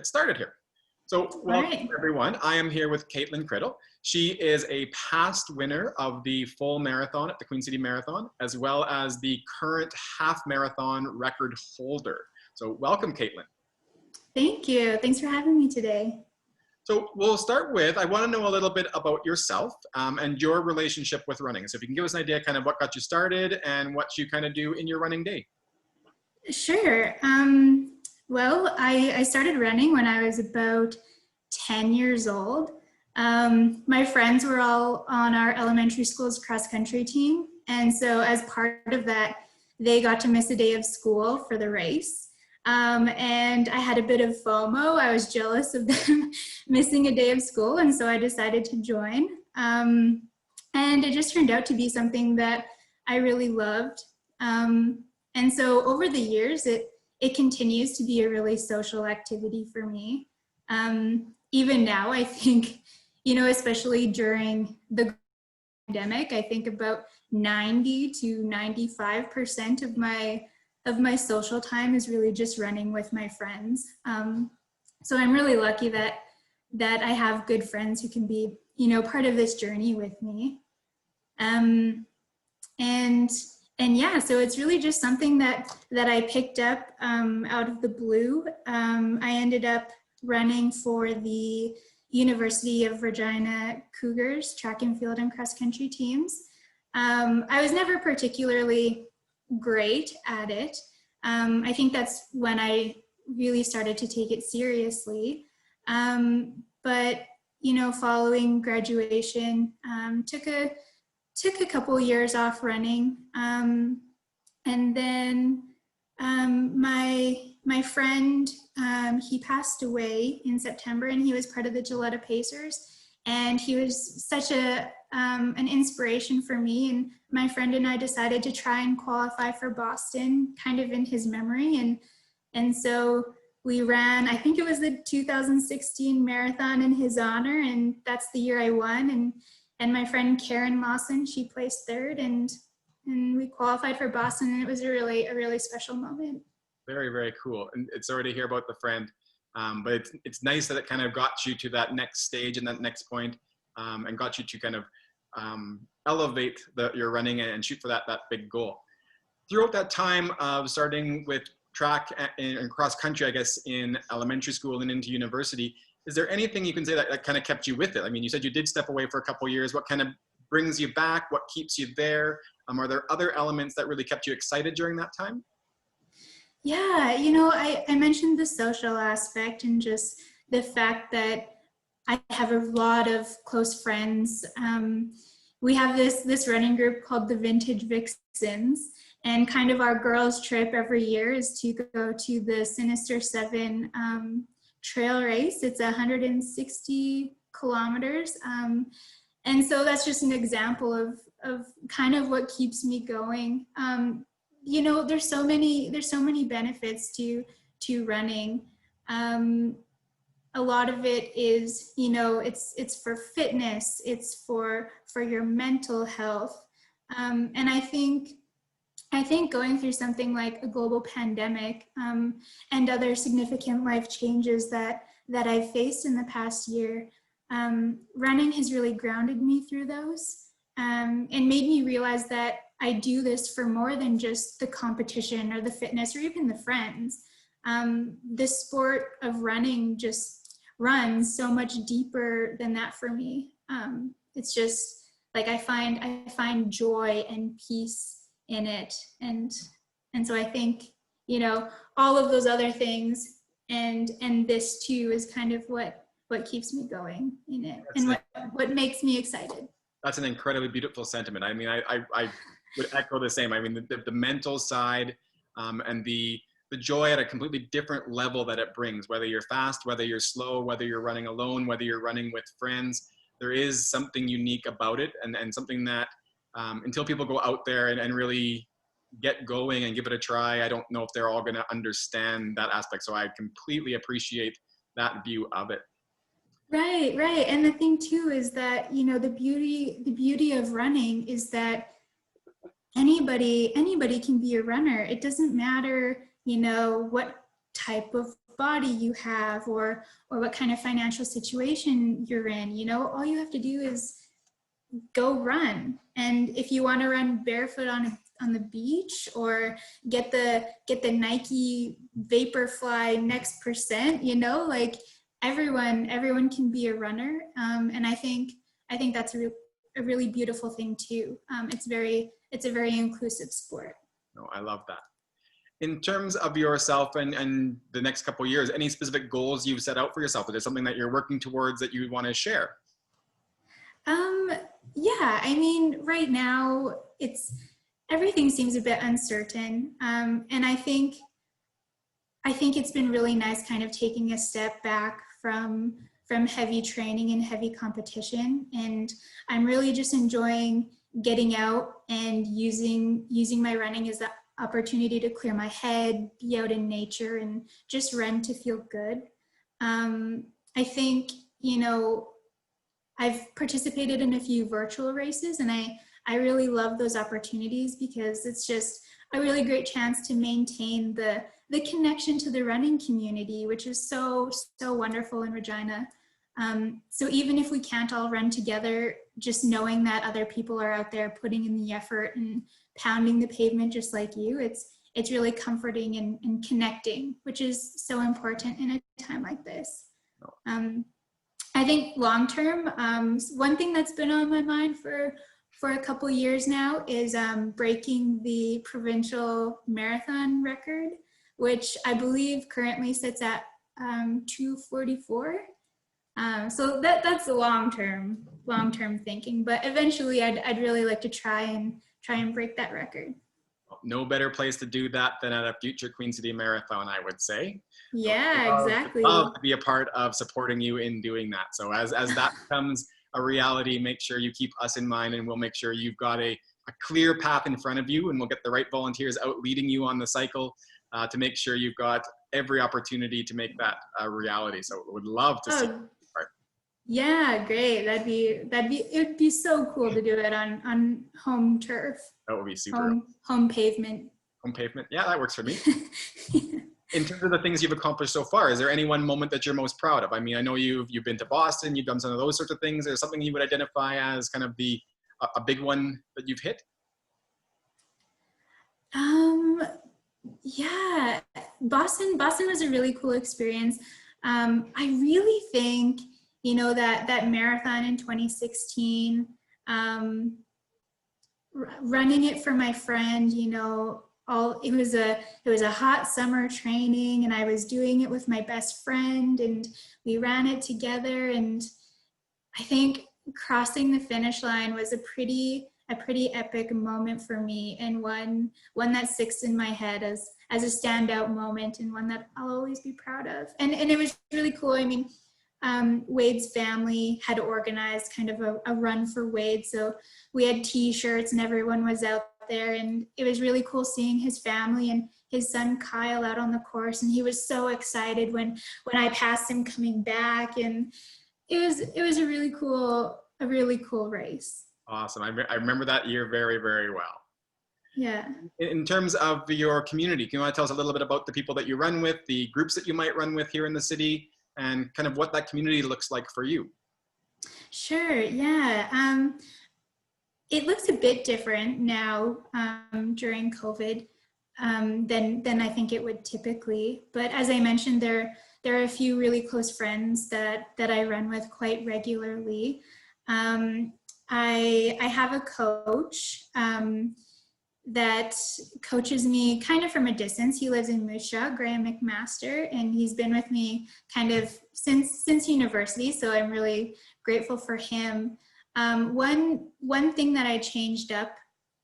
Get started here. So welcome everyone. I am here with Kaytlyn Criddle. She is a past winner of the full marathon at the Queen City Marathon, as well as the current half marathon record holder. So welcome, Kaytlyn. Thank you. Thanks for having me today. So we'll start with, I want to know a little bit about yourself and your relationship with running. So if you can give us an idea kind of what got you started and what you kind of do in your running day. Sure. Well, I started running when I was about 10 years old. My friends were all on our elementary school's cross-country team. And so as part of that, they got to miss a day of school for the race. And I had a bit of FOMO. I was jealous of them missing a day of school. And so I decided to join. And it just turned out to be something that I really loved. And so over the years, it continues to be a really social activity for me. Even now, I think, especially during the pandemic, I think about 90 to 95% of my social time is really just running with my friends. So I'm really lucky that I have good friends who can be, part of this journey with me. And yeah, so it's really just something that I picked up out of the blue. I ended up running for the University of Regina Cougars track and field and cross country teams. I was never particularly great at it. I think that's when I really started to take it seriously. But, following graduation, took a couple years off running. And then my friend, he passed away in September, and he was part of the Gilletta Pacers. And he was such an inspiration for me. And my friend and I decided to try and qualify for Boston, kind of in his memory. And so we ran, I think it was the 2016 marathon in his honor, and that's the year I won. And my friend Karen Lawson, she placed third, and we qualified for Boston, and it was a really special moment. Very, very cool. And it's sorry to hear about the friend, but it's nice that it kind of got you to that next stage and that next point, and got you to kind of elevate your running and shoot for that big goal. Throughout that time of starting with track and cross country, I guess, in elementary school and into university, is there anything you can say that kind of kept you with it? I mean, you said you did step away for a couple of years. What kind of brings you back? What keeps you there? Are there other elements that really kept you excited during that time? Yeah, I mentioned the social aspect and just the fact that I have a lot of close friends. We have this running group called the Vintage Vixens, and kind of our girls' trip every year is to go to the Sinister 7 trail race. It's 160 kilometers. And so that's just an example of kind of what keeps me going. There's so many benefits to running. A lot of it is, it's for fitness, it's for your mental health. And I think going through something like a global pandemic and other significant life changes that I've faced in the past year, running has really grounded me through those and made me realize that I do this for more than just the competition or the fitness or even the friends. The sport of running just runs so much deeper than that for me. It's just like I find joy and peace in it, and so I think all of those other things and this too is kind of what keeps me going in it, and what makes me excited. That's an incredibly beautiful sentiment. I mean, I would echo the same. I mean, the mental side and the joy at a completely different level that it brings, whether you're fast, whether you're slow, whether you're running alone, whether you're running with friends, there is something unique about it, and something that until people go out there and really get going and give it a try, I don't know if they're all going to understand that aspect. So I completely appreciate that view of it. Right. And the thing too is that, the beauty of running is that anybody can be a runner. It doesn't matter, what type of body you have, or what kind of financial situation you're in. You know, all you have to do is go run. And if you want to run barefoot on the beach, or get the Nike Vaporfly Next Percent, you know, like everyone can be a runner. And I think that's a really beautiful thing too. It's a very inclusive sport. No, I love that. In terms of yourself and the next couple of years, any specific goals you've set out for yourself? Is there something that you're working towards that you want to share? Yeah, I mean, right now everything seems a bit uncertain. And I think it's been really nice kind of taking a step back from heavy training and heavy competition. And I'm really just enjoying getting out and using my running as the opportunity to clear my head, be out in nature, and just run to feel good. I think, you know, I've participated in a few virtual races, and I really love those opportunities because it's just a really great chance to maintain the connection to the running community, which is so wonderful in Regina. So even if we can't all run together, just knowing that other people are out there putting in the effort and pounding the pavement just like you, it's really comforting and connecting, which is so important in a time like this. I think long term, one thing that's been on my mind for a couple years now is breaking the provincial marathon record, which I believe currently sits at 2:44. So that's a long term thinking, but eventually I'd really like to try and break that record. No better place to do that than at a future Queen City Marathon, I would say. Yeah, exactly. I'd love to be a part of supporting you in doing that. So as that becomes a reality, make sure you keep us in mind, and we'll make sure you've got a clear path in front of you, and we'll get the right volunteers out leading you on the cycle to make sure you've got every opportunity to make that a reality. So would love to see you part. Yeah, great. It would be so cool to do it on home turf. That would be super. Home pavement. Home pavement. Yeah, that works for me. In terms of the things you've accomplished so far, is there any one moment that you're most proud of? I mean, I know you've been to Boston, you've done some of those sorts of things. Is there something you would identify as kind of a big one that you've hit? Yeah, Boston was a really cool experience. I really think, you know, that marathon in 2016, running it for my friend, you know, it was a hot summer training, and I was doing it with my best friend, and we ran it together. And I think crossing the finish line was a pretty epic moment for me, and one that sticks in my head as a standout moment, and one that I'll always be proud of. And it was really cool. I mean, Wade's family had organized kind of a run for Wade, so we had t-shirts and everyone was out there, and it was really cool seeing his family and his son Kyle out on the course, and he was so excited when I passed him coming back, and it was a really cool race. Awesome. I remember that year very, very well. Yeah. In terms of your community, can you want to tell us a little bit about the people that you run with, the groups that you might run with here in the city, and kind of what that community looks like for you? Sure, yeah. It looks a bit different now during COVID than I think it would typically. But as I mentioned, there are a few really close friends that I run with quite regularly. I have a coach that coaches me kind of from a distance. He lives in Moose Jaw, Graham McMaster, and he's been with me kind of since university, so I'm really grateful for him. One thing that I changed up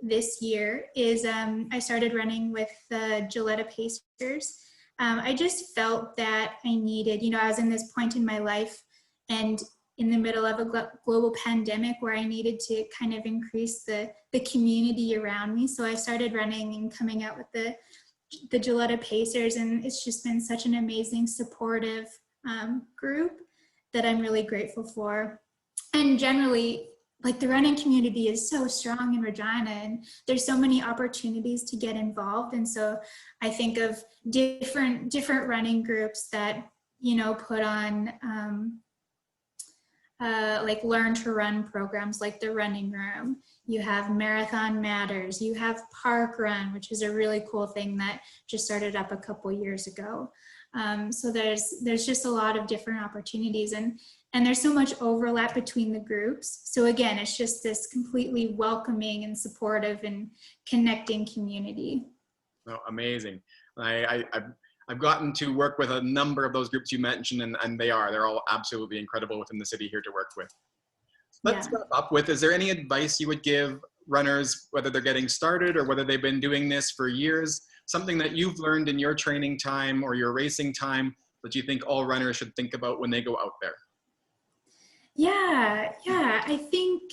this year is I started running with the Gilletta Pacers. I just felt that I needed, you know, I was in this point in my life and in the middle of a global pandemic where I needed to kind of increase the community around me. So I started running and coming out with the Gilletta Pacers, and it's just been such an amazing, supportive group that I'm really grateful for. And generally, like the running community is so strong in Regina, and there's so many opportunities to get involved. And so I think of different running groups that, you know, put on like learn to run programs like the Running Room. You have Marathon Matters, you have Park Run, which is a really cool thing that just started up a couple years ago. So there's just a lot of different opportunities, and there's so much overlap between the groups. So again, it's just this completely welcoming and supportive and connecting community. Oh, amazing. I've gotten to work with a number of those groups you mentioned, and they're all absolutely incredible within the city here to work with. Let's wrap up with, is there any advice you would give runners, whether they're getting started or whether they've been doing this for years, something that you've learned in your training time or your racing time that you think all runners should think about when they go out there? Yeah, I think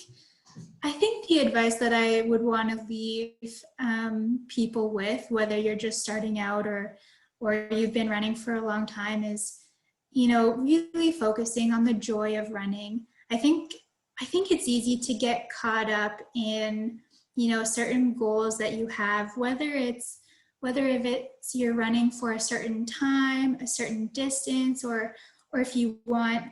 the advice that I would want to leave people with, whether you're just starting out or you've been running for a long time, is, you know, really focusing on the joy of running. I think it's easy to get caught up in, you know, certain goals that you have, whether if it's you're running for a certain time, a certain distance, or if you want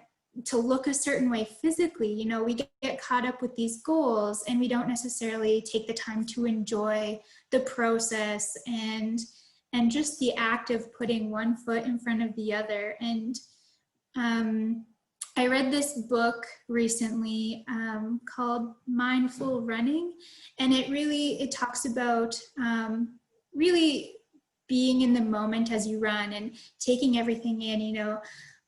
to look a certain way physically. You know, we get caught up with these goals and we don't necessarily take the time to enjoy the process and just the act of putting one foot in front of the other. And I read this book recently called Mindful Running, and it talks about really being in the moment as you run and taking everything in, you know,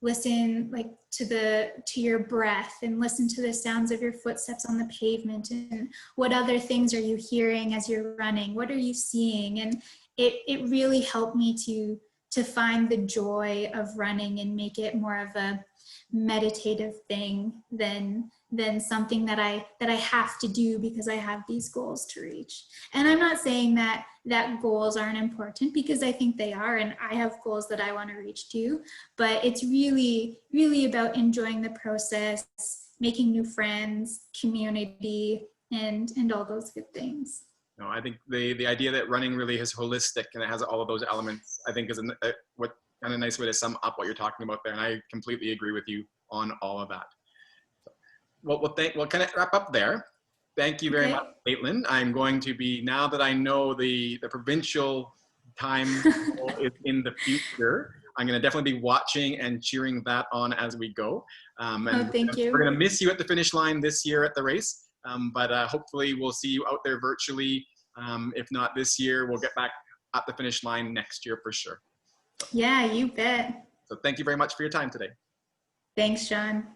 listen like to your breath and listen to the sounds of your footsteps on the pavement, and what other things are you hearing as you're running, what are you seeing. And it really helped me to find the joy of running and make it more of a meditative thing than something that I have to do because I have these goals to reach. And I'm not saying that goals aren't important, because I think they are, and I have goals that I want to reach too, but it's really about enjoying the process, making new friends, community, and all those good things. No, I think the idea that running really is holistic and it has all of those elements, I think is what kind of nice way to sum up what you're talking about there. And I completely agree with you on all of that. We'll kind of wrap up there. Thank you very much, Kaytlyn. I'm going to be, now that I know the provincial time is in the future, I'm going to definitely be watching and cheering that on as we go. Thank you. We're going to miss you at the finish line this year at the race, but hopefully we'll see you out there virtually. If not this year, we'll get back at the finish line next year for sure. Yeah, you bet. So thank you very much for your time today. Thanks, Sean.